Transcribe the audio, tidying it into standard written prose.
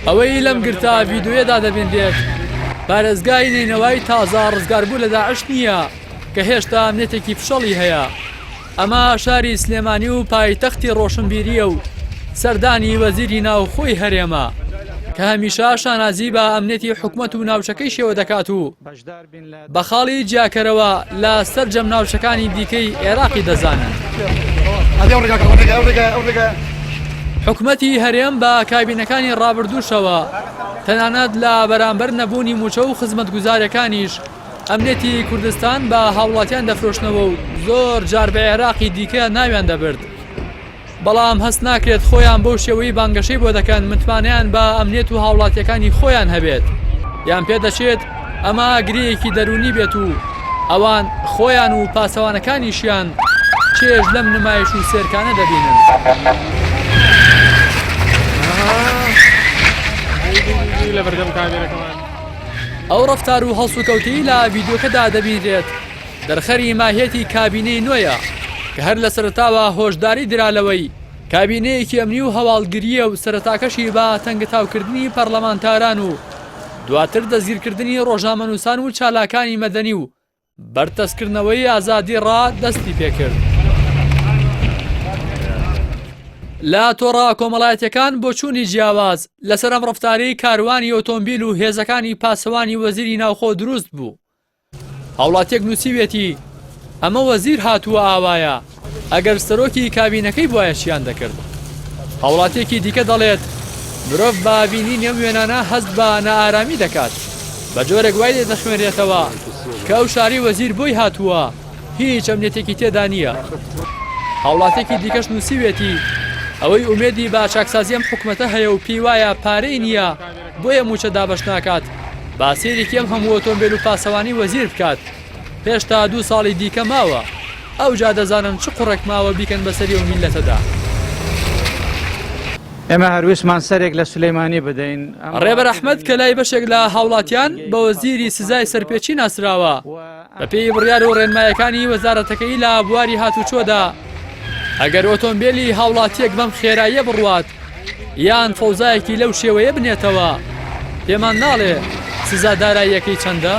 ئەوەی لەم گرتا ڤیدیۆیەدا دەبێنرێت پارێزگای نینەوەی تازە ڕزگاربوو لە داعش نییە کە هێشتا ئەمنێتێکی فشەڵی هەیە. ئەمە شاری سلێمانی و پایتەختی ڕۆشنبیریە و سەردانی وەزیری ناوخۆی هەرێمە کە هەمیشە شانازی بە ئەمنێتی حکومەت و ناوچەکەی شێوە دەکات و بە خاڵی جیاکەرەوە لە سەرجەم ناوچەکانی دیکەی عێراقی دەزانن. حکومەتی هەرێم بە کابینەکانی ڕابردووشەوە تەنانەت لە بەرامبەر نەبوونی موچە و خزمەتگوزاریەکانیش ئەمنێتی کوردستان بە هاوڵاتیان دەفرۆشنەوە و زۆر جار بە عێراقی دیکە ناویان دەبرد. بەڵام هەست ناکرێت خۆیان بەو شێوەی بانگەشەی بۆ دەکەن متمانیان بە ئەمنێت و هاوڵاتیەکانی خۆیان هەبێت یان پێدەچێت ئەمە گرەیەکی دەرونی بێت و ئەوان خۆیان و پاسەوانەکانیشیان چێژ لەم نمایش و سێرکانە دەبینن. ئەو ڕەفتار و هەڵسوکەوتی لە ڤیدیۆکەدا دەبینرێت دەرخەری ماهێتی کابینەی نوێیە کە هەر لە سەرەتاوە هۆشداری درالەوەی کابینەیەکی ئەمنی و هەواڵگریە و سەرەتاکەشی بە تەنگەتاوکردنی پەرلەمانتاران و دواتر دەزگیرکردنی ڕۆژنامەنووسان و چالاکانی مەدەنی و بەرتەسکردنەوەی ئازادی ڕا دەستی پێکرد. لە تۆڕە کۆمەڵایەتیەکان بۆ چوونی جیاواز لەسەر ئەم ڕەفتارەی کاروانی ئۆتۆمبیل و هێزەکانی پاسەوانی وەزیری ناوخۆ دروست بوو. هاوڵاتیەک نووسیوێتی ئەمە وەزیر هاتووە ئاوایە ئەگەر سەرۆکی کابینەکەی بۆیە چیان دەکرد. هاوڵاتیەکی دیکە دەڵێت مرۆڤ بە بینی نێو وێنانە هەست بە نائارامی دەکات بە جۆرێک وای لێ دەخوێنرێتەوە کە ئەو شاری وەزیر بۆی هاتووە هیچ ئەمنێتێکی تێدا نییە. هاوڵاتێکی دیکەش نووسیوێتی ئەوەی ئومێدی بە چاکسازی ئەم حکومەتە هەیە و پێی وایە پارەی نییە بۆیە موچە دابەش ناکات با سێرێکی ئەم هەموو ئۆتۆمبیل و پاسەوانی وەزیر بکات. پێشتا 2 ساڵی دیکە ماوە ئەو جا دەزانن چ قوڕێک ماوە بیکەن بەسەری و میلەتەدا. ئێمە هەرویستمان سەرێک لە سولەیمانی بدەین. ڕێبەر ئەحمەد کە لای بەشێک لە هاوڵاتیان بە وەزیری سزای سەرپێچی ناسراوە بە پێی بڕیار و ڕێنمایەکانی وەزارەتەکەی لە بواری هاتوچۆدا ئەگەر ئۆتۆمبیلی هاوڵاتیەک بەم خێراییە بڕوات یان فەوزایەکی لەو شێوەیە بنێتەوە پێمان ناڵێ سزا داراییەکەی چەندە؟